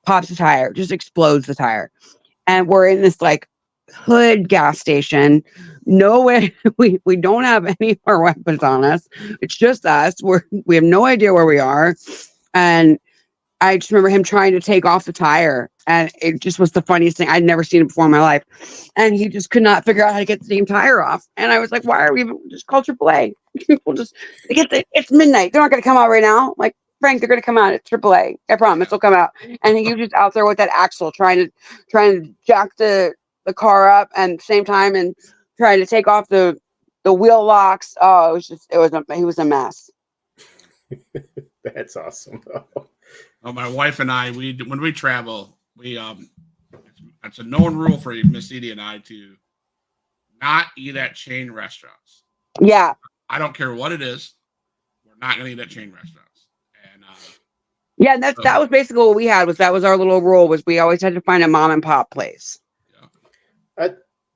Speaker 2: pops the tire, just explodes the tire. And we're in this like hood gas station. No way. We don't have any of our weapons on us. It's just us. We have no idea where we are. And I just remember him trying to take off the tire, and it just was the funniest thing. I'd never seen it before in my life. And he just could not figure out how to get the damn tire off. And I was like, why are we even just call AAA? It's midnight. They're not going to come out right now. Like, Frank, they're going to come out at AAA. I promise they'll come out. And he was just out there with that axle trying to jack the car up, and at the same time and trying to take off the wheel locks. Oh, he was a mess.
Speaker 3: That's awesome.
Speaker 1: Well, my wife and I, when we travel, it's a known rule for Miss Edie and I to not eat at chain restaurants.
Speaker 2: Yeah.
Speaker 1: I don't care what it is. We're not going to eat at chain restaurants. And
Speaker 2: yeah, that was basically what we had. That was our little rule. Was we always had to find a mom and pop place.
Speaker 3: Yeah.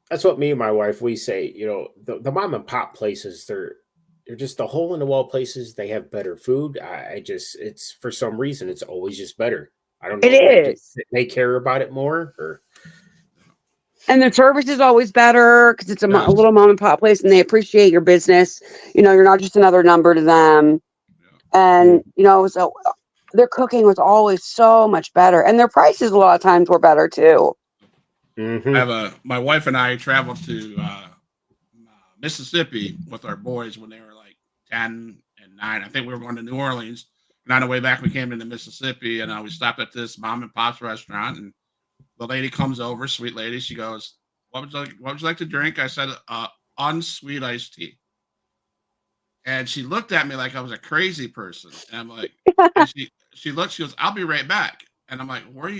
Speaker 3: That's what me and my wife, we say. The mom and pop places, they're just the hole in the wall places. They have better food. It's for some reason, it's always just better. I don't know.
Speaker 2: It is.
Speaker 3: They care about it more,
Speaker 2: and the service is always better because it's a little mom and pop place, and they appreciate your business. You're not just another number to them. Yeah. And so their cooking was always so much better, and their prices a lot of times were better too.
Speaker 3: Mm-hmm.
Speaker 1: My wife and I traveled to Mississippi with our boys when they were like 10 and 9. I think we were going to New Orleans, and on the way back we came into Mississippi, and we stopped at this mom and pop's restaurant, and the lady comes over, sweet lady. She goes, what would you like to drink? I said, unsweet iced tea. And she looked at me like I was a crazy person. And I'm like, and she looked, she goes, I'll be right back. And I'm like, where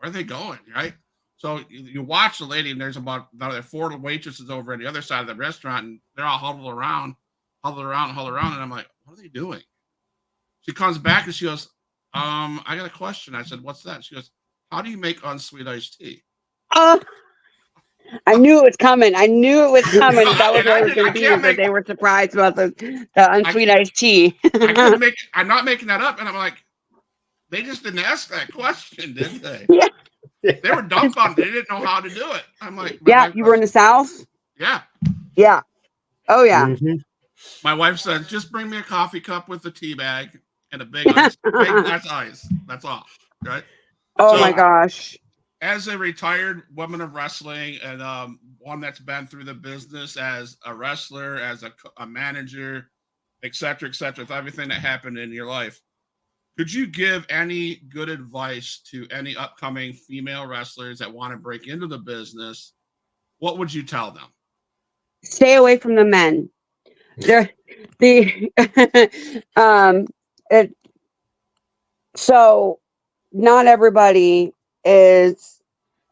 Speaker 1: are they going? Right. So you watch the lady, and there's about 4 waitresses over on the other side of the restaurant, and they're all huddled around. And I'm like, what are they doing? She comes back and she goes, I got a question. I said, what's that? She goes, how do you make unsweet iced tea?
Speaker 2: I knew it was coming. That was what it was going to be, but they were surprised about the unsweet iced tea.
Speaker 1: I'm not making that up. And I'm like, they just didn't ask that question, did they?
Speaker 2: Yeah.
Speaker 1: They were dumbfounded. They didn't know how to do it. I'm like,
Speaker 2: yeah, you were in the South?
Speaker 1: Yeah.
Speaker 2: Yeah. Oh yeah.
Speaker 3: Mhm.
Speaker 1: My wife says, just bring me a coffee cup with a tea bag and a big ice. Big, that's ice. That's all. Right.
Speaker 2: Oh
Speaker 1: So
Speaker 2: my gosh.
Speaker 1: as a retired woman of wrestling and one that's been through the business as a wrestler, as a manager, et cetera, with everything that happened in your life, could you give any good advice to any upcoming female wrestlers that want to break into the business? What would you tell them?
Speaker 2: Stay away from the men. They're the it, so not everybody is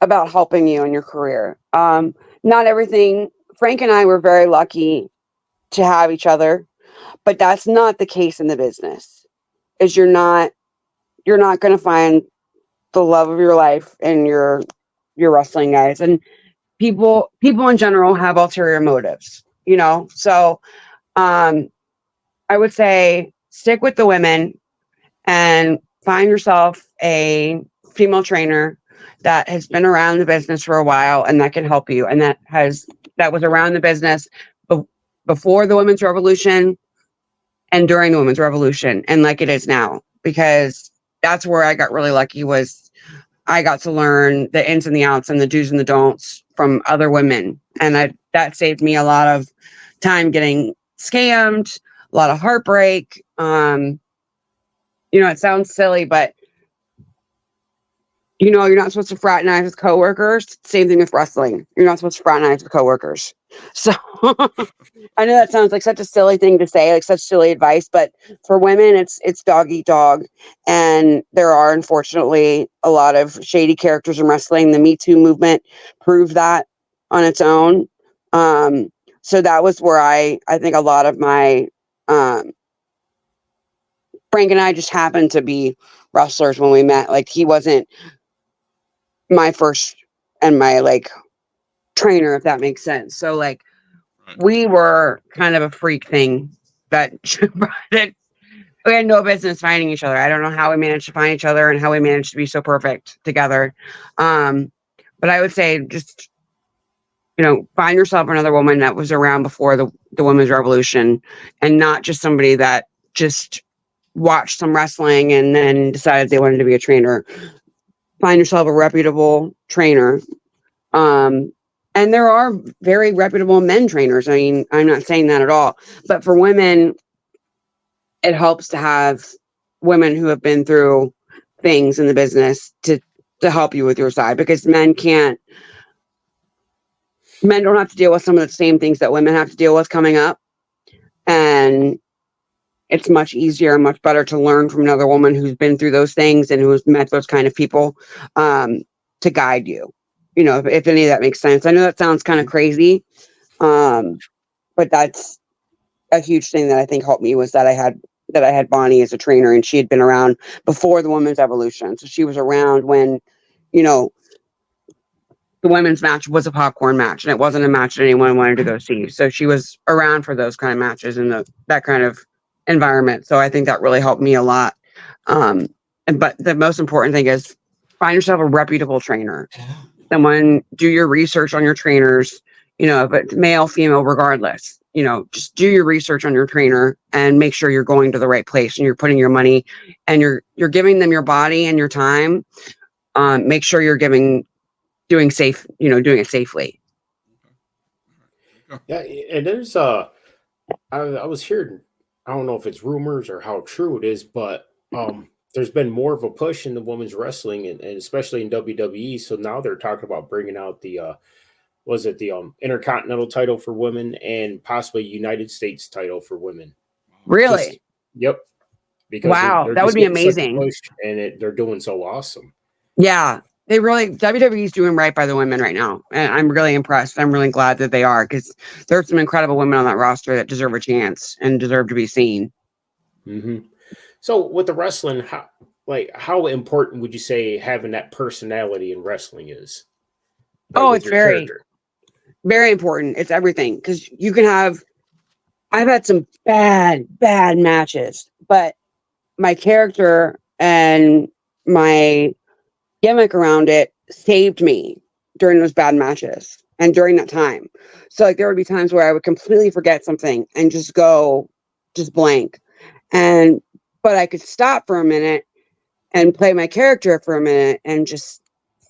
Speaker 2: about helping you in your career. Not everything. Frank and I were very lucky to have each other, but that's not the case in the business. Is you're not going to find the love of your life in your wrestling guys, and people in general have ulterior motives. So um, I would say stick with the women and find yourself a female trainer that has been around the business for a while and that can help you, and that was around the business be- before the women's revolution and during the women's revolution, and like it is now, because that's where I got really lucky. Was I got to learn the ins and the outs and the do's and the don'ts from other women, and that saved me a lot of time getting scammed, a lot of heartbreak. It sounds silly, but you're not supposed to fraternize with coworkers. Same thing with wrestling. You're not supposed to fraternize with coworkers. So I know that sounds like such a silly thing to say, like such silly advice, but for women, it's dog eat dog. And there are, unfortunately, a lot of shady characters in wrestling. The Me Too movement proved that on its own. So that was where I think a lot of my, Frank and I just happened to be wrestlers when we met. Like, he wasn't my first and my like trainer, if that makes sense. So like
Speaker 1: Right.
Speaker 2: we were kind of a freak thing that we had no business finding each other. I don't know how we managed to find each other and how we managed to be so perfect together. But I would say just find yourself another woman that was around before the women's revolution, and not just somebody that just watched some wrestling and then decided they wanted to be a trainer. Find yourself a reputable trainer. And there are very reputable men trainers. I mean, I'm not saying that at all, but for women, it helps to have women who have been through things in the business to help you with your side, because men don't have to deal with some of the same things that women have to deal with coming up. And it's much easier and much better to learn from another woman who's been through those things and who's met those kind of people, to guide you. If any of that makes sense. I know that sounds kind of crazy, but that's a huge thing that I think helped me, was that I had Bonnie as a trainer, and she had been around before the women's evolution. So she was around when, the women's match was a popcorn match, and it wasn't a match that anyone wanted to go see. So she was around for those kind of matches and that kind of environment. So I think that really helped me a lot. But the most important thing is find yourself a reputable trainer. Someone, do your research on your trainers, if it's male, female, regardless, just do your research on your trainer and make sure you're going to the right place and you're putting your money and you're giving them your body and your time. Make sure you're doing it safely.
Speaker 3: Yeah, and there's I was hearing, I don't know if it's rumors or how true it is, but there's been more of a push in the women's wrestling and especially in WWE. So now they're talking about bringing out the was it the Intercontinental title for women and possibly United States title for women.
Speaker 2: Really?
Speaker 3: Yep. Because
Speaker 2: Wow,
Speaker 3: they're
Speaker 2: that would
Speaker 3: just
Speaker 2: be
Speaker 3: getting such a
Speaker 2: amazing.
Speaker 3: push, and they're doing so awesome.
Speaker 2: Yeah, WWE is doing right by the women right now, and I'm really impressed. I'm really glad that they are, because there's some incredible women on that roster that deserve a chance and deserve to be seen.
Speaker 3: Mm-hmm. So with the wrestling, how important would you say having that personality in wrestling is?
Speaker 2: Oh,
Speaker 3: With
Speaker 2: it's
Speaker 3: your
Speaker 2: very,
Speaker 3: character.
Speaker 2: very important. It's everything, because I've had some bad, bad matches, but my character and my gimmick around it saved me during those bad matches. and during that time. So like there would be times where I would completely forget something and just go just blank. But I could stop for a minute and play my character for a minute and just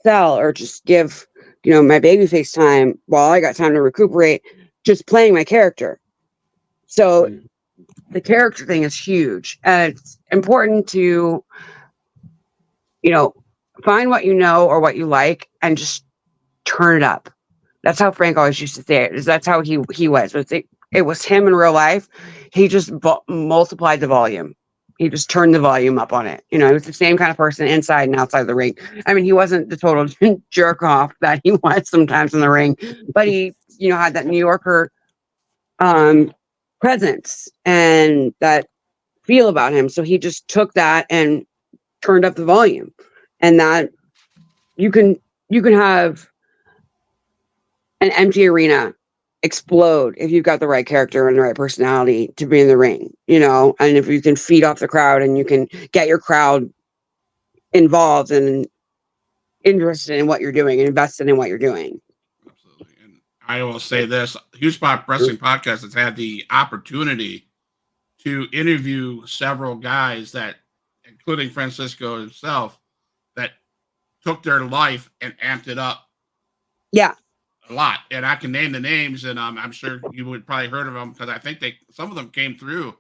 Speaker 2: sell or just give, my baby face time while I got time to recuperate, just playing my character. So the character thing is huge. And it's important to, find what you know or what you like and just turn it up. That's how Frank always used to say it. Is that's how he was. It was him in real life. He just multiplied the volume. He just turned the volume up on it. He was the same kind of person inside and outside the ring. I mean, he wasn't the total jerk off that he was sometimes in the ring, but he, had that New Yorker presence and that feel about him. So he just took that and turned up the volume, and that you can have an empty arena explode if you've got the right character and the right personality to be in the ring, and if you can feed off the crowd and you can get your crowd involved and interested in what you're doing and invested in what you're doing.
Speaker 1: Absolutely. And I will say this, Huge Pop Wrestling Podcast has had the opportunity to interview several guys that, including Francisco himself, that took their life and amped it up.
Speaker 2: Yeah.
Speaker 1: A lot. And I can name the names, and I'm sure you would probably heard of them because I think some of them came through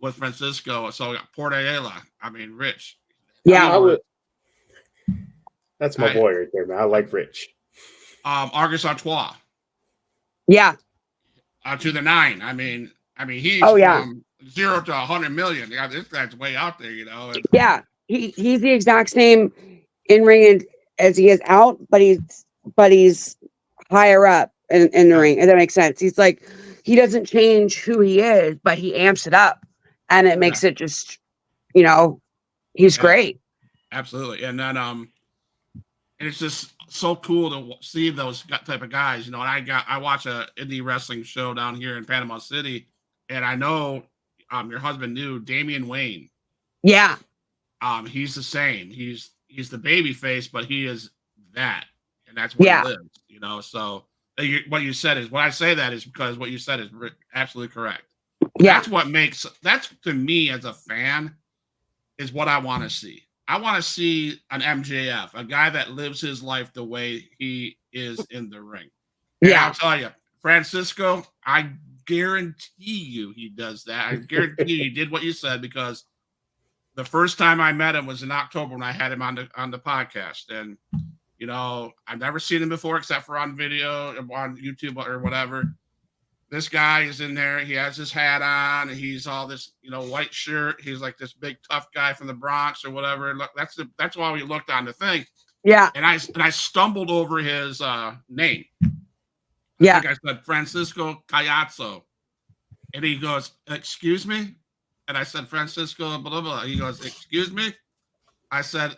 Speaker 1: with Francisco. So Portela, Rich.
Speaker 2: Yeah.
Speaker 3: That's my boy right there, man. I like Rich.
Speaker 1: Argus Artois.
Speaker 2: Yeah.
Speaker 1: To the 9. He's from 0 to 100 million. Yeah, this guy's way out there,
Speaker 2: Yeah. He's the exact same in ring as he is out, but he's higher up in the ring. If that makes sense. He's like, he doesn't change who he is, but he amps it up, and it makes it just, he's great.
Speaker 1: Absolutely. And then, and it's just so cool to see those type of guys, and I watch a indie wrestling show down here in Panama City, and I know, your husband knew Damian Wayne.
Speaker 2: Yeah.
Speaker 1: He's the same. He's the baby face, but he is that. And that's what he lives, So what you said is, when I say that is because what you said is absolutely correct.
Speaker 2: Yeah.
Speaker 1: That's to me as a fan is what I want to see. I want to see an MJF, a guy that lives his life the way he is in the ring. And I'll tell you, Francisco, I guarantee you he does that. I guarantee you he did what you said, because the first time I met him was in October when I had him on the podcast. And I've never seen him before except for on video on YouTube or whatever. This guy is in there. He has his hat on, and he's all this, white shirt. He's like this big tough guy from the Bronx or whatever. Look, that's why we looked on the thing.
Speaker 2: Yeah.
Speaker 1: And I stumbled over his name.
Speaker 2: I
Speaker 1: think I said Francisco Cayazzo, and he goes, "Excuse me," and I said Francisco blah blah. He goes, "Excuse me." I said,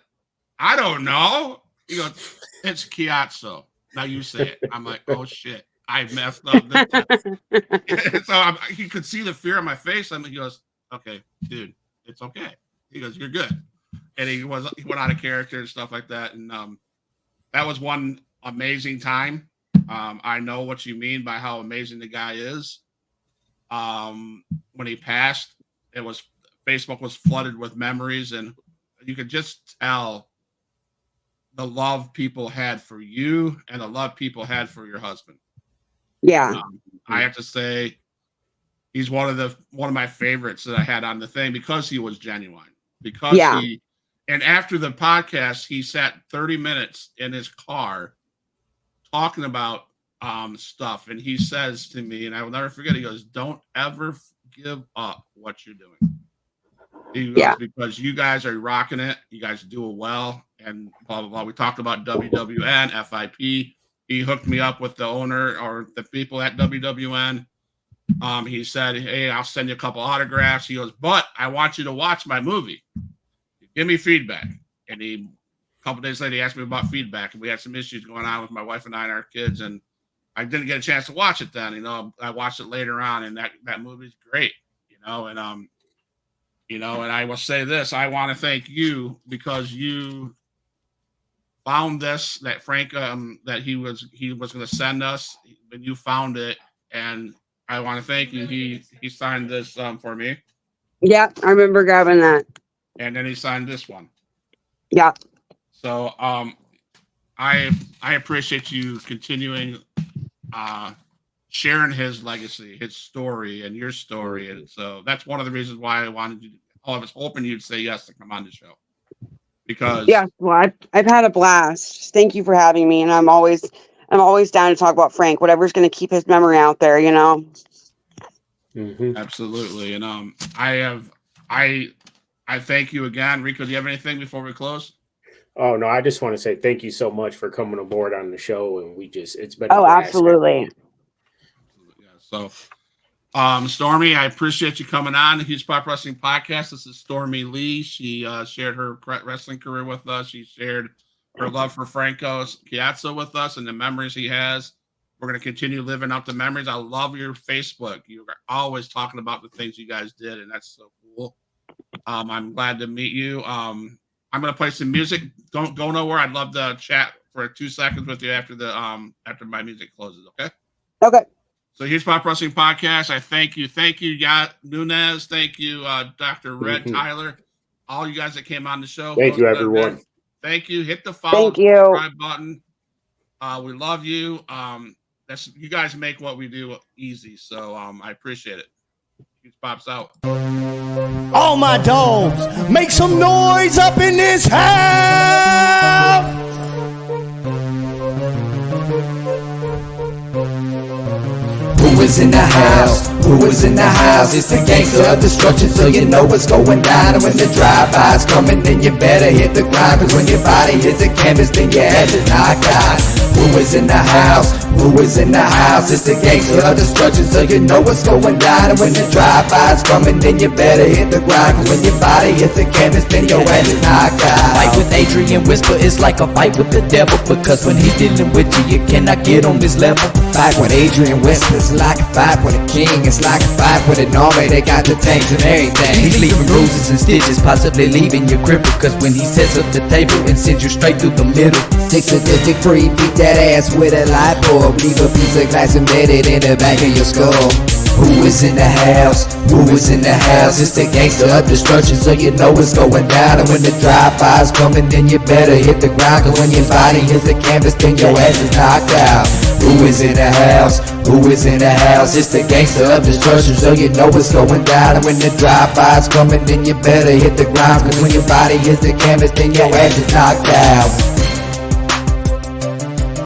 Speaker 1: "I don't know." He goes, "It's Chiazzo. Now you say it." I'm like, "Oh shit, I messed up this time." So he could see the fear on my face. He goes, "Okay, dude, it's okay." He goes, "You're good." And he went out of character and stuff like that. And that was one amazing time. I know what you mean by how amazing the guy is. When he passed, Facebook was flooded with memories, and you could just tell the love people had for you and the love people had for your husband.
Speaker 2: Yeah.
Speaker 1: I have to say he's one of my favorites that I had on the thing, because he was genuine, and after the podcast, he sat 30 minutes in his car talking about stuff. And he says to me, and I will never forget, he goes, "Don't ever give up what you're doing." He goes, "Because you guys are rocking it. You guys do it well." And blah, blah, blah. We talked about WWN, FIP. He hooked me up with the owner or the people at WWN. He said, "Hey, I'll send you a couple autographs." He goes, "But I want you to watch my movie. Give me feedback." And a couple days later, he asked me about feedback. And we had some issues going on with my wife and I and our kids. And I didn't get a chance to watch it then. I watched it later on, and that movie's great. And and I will say this: I want to thank you, because you found this that Frank that he was going to send us, and you found it, and I want to thank you. He signed this for me.
Speaker 2: Yeah, I remember grabbing that.
Speaker 1: And then he signed this one.
Speaker 2: Yeah.
Speaker 1: So I appreciate you continuing sharing his legacy, his story, and your story. And so that's one of the reasons why I wanted you. I was hoping you'd say yes to come on the show. Because
Speaker 2: yeah, well, I've had a blast. Thank you for having me, and I'm always down to talk about Frank. Whatever's going to keep his memory out there, you know.
Speaker 1: Absolutely, and I thank you again, Rico. Do you have anything before we close?
Speaker 3: Oh no, I just want to say thank you so much for coming aboard on the show, and it's been
Speaker 2: absolutely.
Speaker 1: Yeah, so. Stormie, I appreciate you coming on the Huge Pop Wrestling Podcast. This is Stormie Lee. She shared her wrestling career with us. She shared her love for Franco Chiazza with us and the memories he has. We're going to continue living up the memories. I love your Facebook. You are always talking about the things you guys did, and that's so cool. I'm glad to meet you. I'm going to play some music. Don't go nowhere. I'd love to chat for 2 seconds with you after my music closes. Okay.
Speaker 2: Okay.
Speaker 1: So here's Pop Wrestling Podcast. I thank you. Thank you, Yacht Nunez. Thank you, Dr. Red Tyler. All you guys that came on the show.
Speaker 3: Thank you, everyone.
Speaker 1: Thank you. Hit the follow subscribe button. We love you. You guys make what we do easy. So I appreciate it. Huge Pops out.
Speaker 4: All my dogs, make some noise up in this house.
Speaker 5: Who is in the house? Who is in the house? It's the gangster of destruction, so you know what's going down. And when the drive-by's coming, then you better hit the grind. Cause when your body hits the canvas, then your head is knocked out. Who is in the house? Who is in the house? It's the gangster of destruction, so you know what's going down. And when the drive-by's coming, then you better hit the grind. Cause when your body hits the canvas, then your head is knocked out.
Speaker 6: Fight with Adrian Whisper is like a fight with the devil, because when he's dealing with you, you cannot get on this level.
Speaker 5: Fight with Adrian Whisper is like a fight with a king. It's like a fight with an army. They got the tanks and everything.
Speaker 6: He's leaving bruises and stitches, possibly leaving you crippled, cause when he sets up the table and sends you straight through the middle.
Speaker 5: 6 sadistic free, beat that ass with a light bulb. Leave a piece of glass embedded in the back of your skull. Who is in the house? Who is in the house? It's the gangster of destruction, so you know what's going down. And when the drive-by's coming, then you better hit the ground. Cause when your body hits the canvas, then your ass is knocked out. Who is in the house? Who is in the house? It's the gangster of destruction, so you know what's going down. And when the drive-by's coming, then you better hit the ground. Cause when your body hits the canvas, then your ass is knocked out.